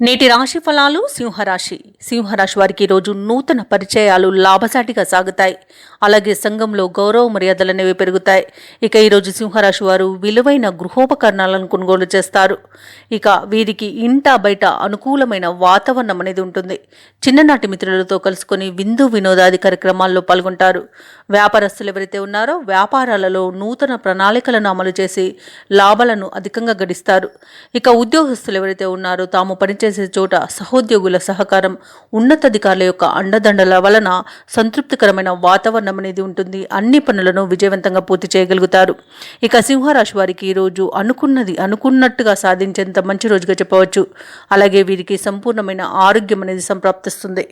నేటి రాశి ఫలాలు సింహరాశి వారికి ఈరోజు నూతన పరిచయాలు లాభసాటిగా సాగుతాయి. అలాగే సంఘంలో గౌరవ మర్యాదలు అనేవి పెరుగుతాయి. ఇక ఈరోజు సింహరాశి వారు విలువైన గృహోపకరణాలను కొనుగోలు చేస్తారు. ఇక వీరికి ఇంట బయట అనుకూలమైన వాతావరణం అనేది ఉంటుంది. చిన్ననాటి మిత్రులతో కలుసుకొని విందు వినోదాది కార్యక్రమాల్లో పాల్గొంటారు. వ్యాపారస్తులు ఎవరైతే ఉన్నారో వ్యాపారాలలో నూతన ప్రణాళికలను అమలు చేసి లాభాలను అధికంగా గడిస్తారు. ఇక ఉద్యోగస్తులు ఎవరైతే ఉన్నారో తాము పనిచేసే చోట సహోద్యోగుల సహకారం, ఉన్నతాధికారుల యొక్క అండదండల వలన సంతృప్తికరమైన వాతావరణం అనేది ఉంటుంది. అన్ని పనులను విజయవంతంగా పూర్తి చేయగలుగుతారు. ఇక సింహరాశి వారికి ఈరోజు అనుకున్నట్టుగా సాధించేంత మంచి రోజుగా చెప్పవచ్చు. అలాగే వీరికి సంపూర్ణమైన ఆరోగ్యం అనేది సంప్రాప్తిస్తుంది.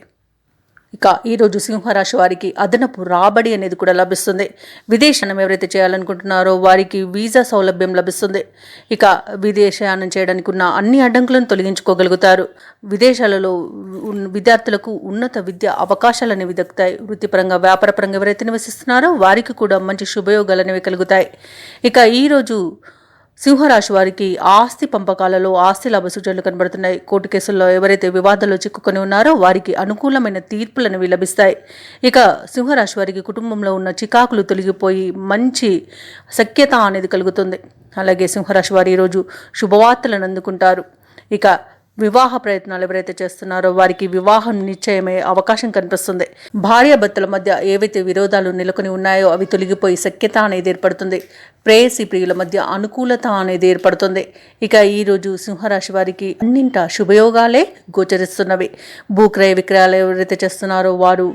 ఇక ఈరోజు సింహరాశి వారికి అదనపు రాబడి అనేది కూడా లభిస్తుంది. విదేశయానం ఎవరైతే చేయాలనుకుంటున్నారో వారికి వీసా సౌలభ్యం లభిస్తుంది. ఇక విదేశయానం చేయడానికి ఉన్న అన్ని అడ్డంకులను తొలగించుకోగలుగుతారు. విదేశాలలో విద్యార్థులకు ఉన్నత విద్య అవకాశాలు అనేవి దక్కుతాయి. వృత్తిపరంగా వ్యాపారపరంగా ఎవరైతే నివసిస్తున్నారో వారికి కూడా మంచి శుభయోగాలు అనేవి కలుగుతాయి. ఇక ఈరోజు సింహరాశి వారికి ఆస్తి పంపకాలలో ఆస్తి లాభ సూచనలు కనబడుతున్నాయి. కోర్టు కేసుల్లో ఎవరైతే వివాదాల్లో చిక్కుకొని ఉన్నారో వారికి అనుకూలమైన తీర్పులు అనేవి లభిస్తాయి. ఇక సింహరాశి వారికి కుటుంబంలో ఉన్న చికాకులు తొలగిపోయి మంచి సఖ్యత అనేది కలుగుతుంది. అలాగే సింహరాశి వారు ఈరోజు శుభవార్తలను అందుకుంటారు. ఇక వివాహ ప్రయత్నాలు ఎవరైతే చేస్తున్నారో వారికి వివాహం నిశ్చయమే అవకాశం కనిపిస్తుంది. భార్యాభర్తల మధ్య ఏవైతే విరోధాలు నెలకొని ఉన్నాయో అవి తొలగిపోయి సఖ్యత అనేది ఏర్పడుతుంది. ప్రేయసి ప్రియుల మధ్య అనుకూలత అనేది ఏర్పడుతుంది. ఇక ఈరోజు సింహరాశి వారికి అన్నింటా శుభయోగాలే గోచరిస్తున్నవి. భూక్రయ విక్రయాలు ఎవరైతే చేస్తున్నారో వారు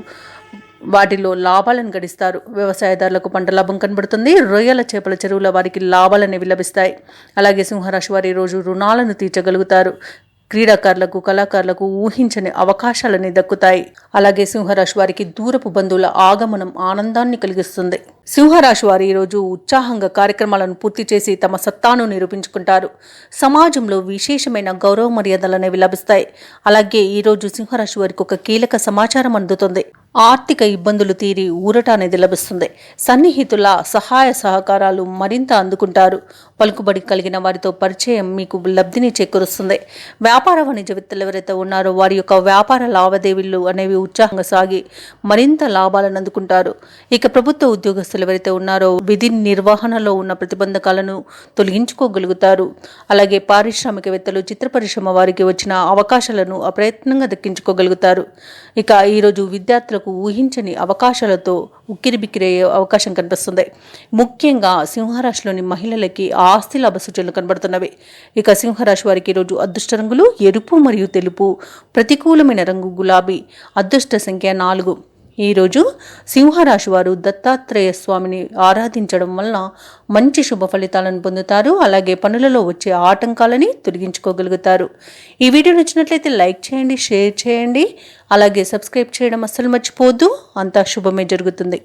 వాటిలో లాభాలను గడిస్తారు. వ్యవసాయదారులకు పంట లాభం కనబడుతుంది. రొయ్యల చేపల చెరువుల వారికి లాభాలు అనేవి లభిస్తాయి. అలాగే సింహరాశి వారి రోజు రుణాలను తీర్చగలుగుతారు. క్రీడాకారులకు కళాకారులకు ఊహించని అవకాశాలని దక్కుతాయి. అలాగే సింహరాశి వారికి దూరపు బంధువుల ఆగమనం ఆనందాన్ని కలిగిస్తుంది. సింహరాశి వారు ఈరోజు ఉత్సాహంగా కార్యక్రమాలను పూర్తి చేసి తమ సత్తాను నిరూపించుకుంటారు. సమాజంలో విశేషమైన గౌరవ మర్యాదలు అనేవి లభిస్తాయి. అలాగే ఈరోజు సింహరాశి వారికి ఒక కీలక సమాచారం అందుతుంది. ఆర్థిక ఇబ్బందులు తీరి ఊరట అనేది లభిస్తుంది. సన్నిహితుల సహాయ సహకారాలు మరింత అందుకుంటారు. పలుకుబడి కలిగిన వారితో పరిచయం మీకు లబ్ధిని చేకూరుస్తుంది. వ్యాపార వాణిజ్యవేత్తలు ఎవరైతే ఉన్నారో వారి యొక్క వ్యాపార లావాదేవీలు అనేవి ఉత్సాహంగా సాగి మరింత లాభాలను అందుకుంటారు. ఇక ప్రభుత్వ ఉద్యోగస్తులు ఎవరైతే ఉన్నారో విధి నిర్వహణలో ఉన్న ప్రతిబంధకాలను తొలగించుకోగలుగుతారు. అలాగే పారిశ్రామికవేత్తలు, చిత్ర పరిశ్రమ వారికి వచ్చిన అవకాశాలను అప్రయత్నంగా దక్కించుకోగలుగుతారు. ఇక ఈరోజు విద్యార్థులకు ఊహించని అవకాశాలతో ఉక్కిరిబిక్కిరయ్యే అవకాశం కనిపిస్తుంది. ముఖ్యంగా సింహరాశిలోని మహిళలకి ఆస్తి లాభ సూచనలు కనబడుతున్నవి. ఇక సింహరాశి వారికి ఈరోజు అదృష్ట రంగులు ఎరుపు మరియు తెలుపు, ప్రతికూలమైన రంగు గులాబీ, అదృష్ట సంఖ్య 4. ఈరోజు సింహరాశి వారు దత్తాత్రేయ స్వామిని ఆరాధించడం వలన మంచి శుభ ఫలితాలను పొందుతారు. అలాగే పనులలో వచ్చే ఆటంకాలని తొలగించుకోగలుగుతారు. ఈ వీడియో నచ్చినట్లయితే లైక్ చేయండి, షేర్ చేయండి, అలాగే సబ్స్క్రైబ్ చేయడం అస్సలు మర్చిపోవద్దు. అంతా శుభమే జరుగుతుంది.